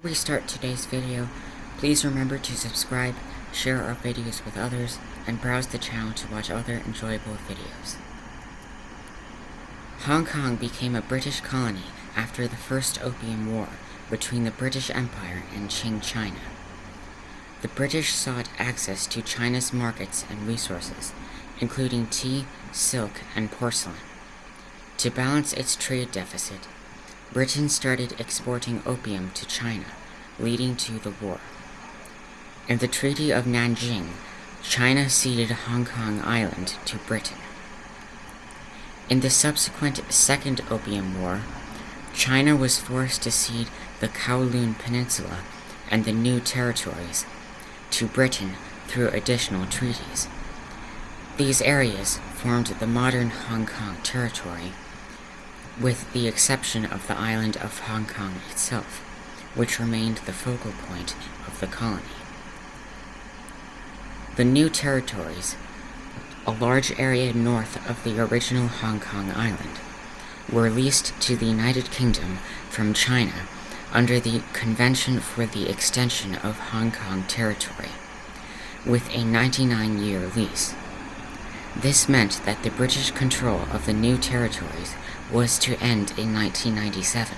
Before we start today's video, please remember to subscribe, share our videos with others, and browse the channel to watch other enjoyable videos. Hong Kong became a British colony after the First Opium War between the British Empire and Qing China. The British sought access to China's markets and resources, including tea, silk, and porcelain. To balance its trade deficit, Britain started exporting opium to China, leading to the war. In the Treaty of Nanjing, China ceded Hong Kong Island to Britain. In the subsequent Second Opium War, China was forced to cede the Kowloon Peninsula and the New Territories to Britain through additional treaties. These areas formed the modern Hong Kong territory, with the exception of the island of Hong Kong itself, which remained the focal point of the colony. The New Territories, a large area north of the original Hong Kong island, were leased to the United Kingdom from China under the Convention for the Extension of Hong Kong Territory, with a 99-year lease. This meant that the British control of the New Territories was to end in 1997,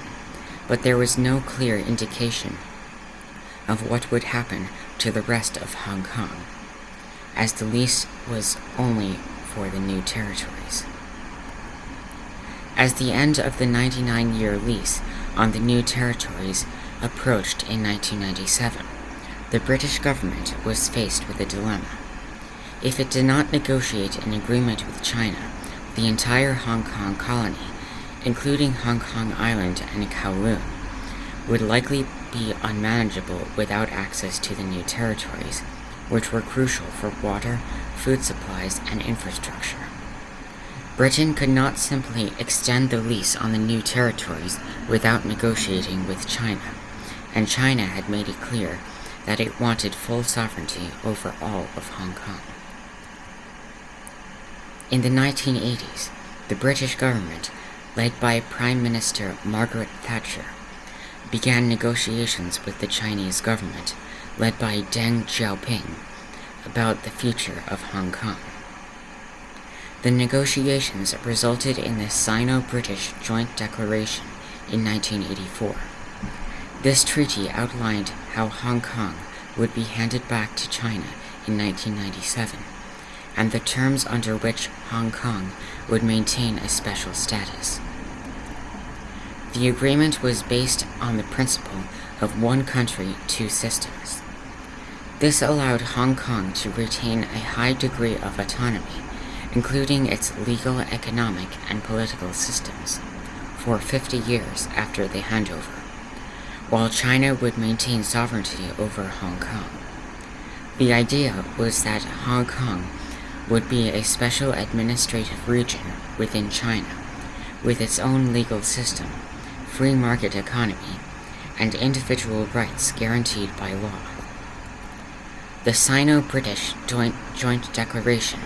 but there was no clear indication of what would happen to the rest of Hong Kong, as the lease was only for the New Territories. As the end of the 99-year lease on the New Territories approached in 1997, the British government was faced with a dilemma. If it did not negotiate an agreement with China, the entire Hong Kong colony, including Hong Kong Island and Kowloon, would likely be unmanageable without access to the New Territories, which were crucial for water, food supplies, and infrastructure. Britain could not simply extend the lease on the New Territories without negotiating with China, and China had made it clear that it wanted full sovereignty over all of Hong Kong. In the 1980s, the British government, led by Prime Minister Margaret Thatcher, began negotiations with the Chinese government, led by Deng Xiaoping, about the future of Hong Kong. The negotiations resulted in the Sino-British Joint Declaration in 1984. This treaty outlined how Hong Kong would be handed back to China in 1997, and the terms under which Hong Kong would maintain a special status. The agreement was based on the principle of one country, two systems. This allowed Hong Kong to retain a high degree of autonomy, including its legal, economic, and political systems, for 50 years after the handover, while China would maintain sovereignty over Hong Kong. The idea was that Hong Kong would be a special administrative region within China, with its own legal system, free market economy, and individual rights guaranteed by law. The Sino-British Joint Declaration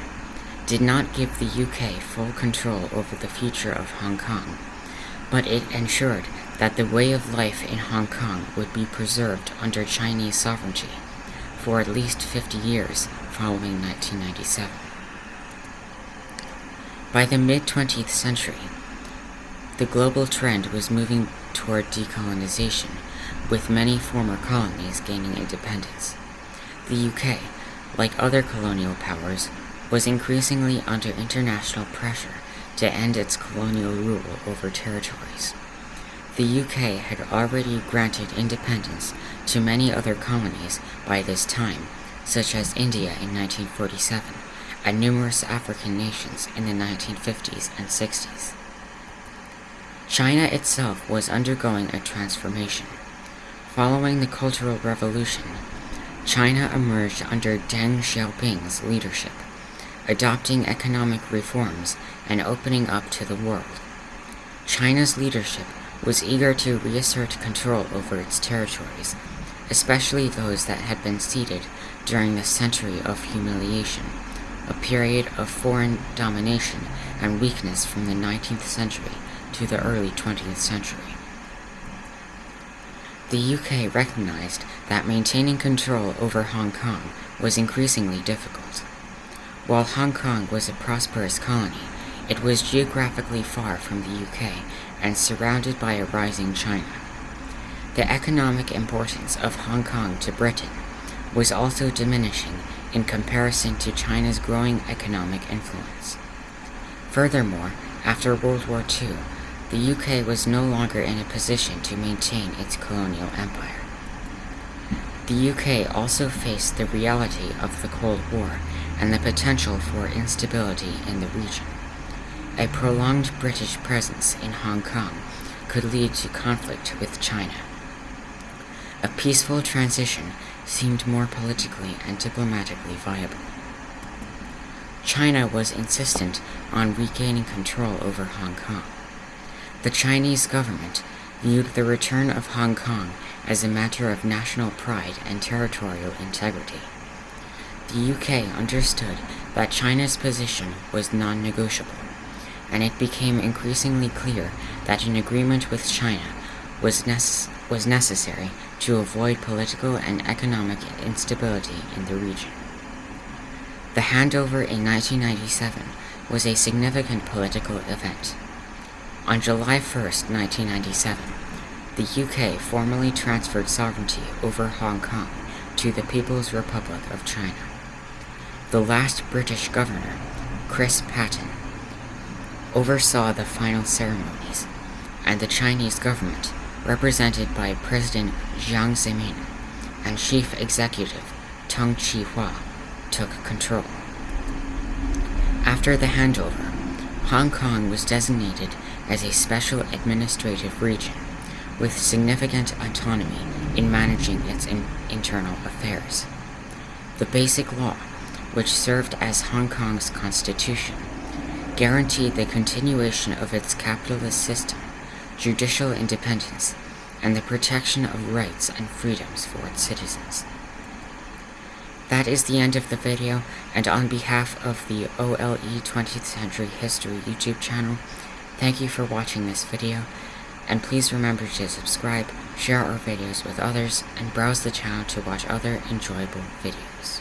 did not give the UK full control over the future of Hong Kong, but it ensured that the way of life in Hong Kong would be preserved under Chinese sovereignty for at least 50 years following 1997. By the mid-20th century, the global trend was moving toward decolonization, with many former colonies gaining independence. The UK, like other colonial powers, was increasingly under international pressure to end its colonial rule over territories. The UK had already granted independence to many other colonies by this time, such as India in 1947, and numerous African nations in the 1950s and 60s. China itself was undergoing a transformation. Following the Cultural Revolution, China emerged under Deng Xiaoping's leadership, adopting economic reforms and opening up to the world. China's leadership was eager to reassert control over its territories, especially those that had been ceded during the Century of Humiliation, a period of foreign domination and weakness from the 19th century to the early 20th century. The UK recognized that maintaining control over Hong Kong was increasingly difficult. While Hong Kong was a prosperous colony, it was geographically far from the UK and surrounded by a rising China. The economic importance of Hong Kong to Britain was also diminishing in comparison to China's growing economic influence. Furthermore, after World War II, the UK was no longer in a position to maintain its colonial empire. The UK also faced the reality of the Cold War and the potential for instability in the region. A prolonged British presence in Hong Kong could lead to conflict with China. A peaceful transition seemed more politically and diplomatically viable. China was insistent on regaining control over Hong Kong. The Chinese government viewed the return of Hong Kong as a matter of national pride and territorial integrity. The UK understood that China's position was non-negotiable, and it became increasingly clear that an agreement with China was necessary to avoid political and economic instability in the region. The handover in 1997 was a significant political event. On July 1, 1997, the UK formally transferred sovereignty over Hong Kong to the People's Republic of China. The last British governor, Chris Patten, oversaw the final ceremonies, and the Chinese government, represented by President Jiang Zemin and Chief Executive Tung Chee-hwa, took control. After the handover, Hong Kong was designated as a special administrative region with significant autonomy in managing its internal affairs. The Basic Law, which served as Hong Kong's constitution, guaranteed the continuation of its capitalist system, judicial independence, and the protection of rights and freedoms for its citizens. That is the end of the video, and on behalf of the OLE 20th Century History YouTube channel, thank you for watching this video, and please remember to subscribe, share our videos with others, and browse the channel to watch other enjoyable videos.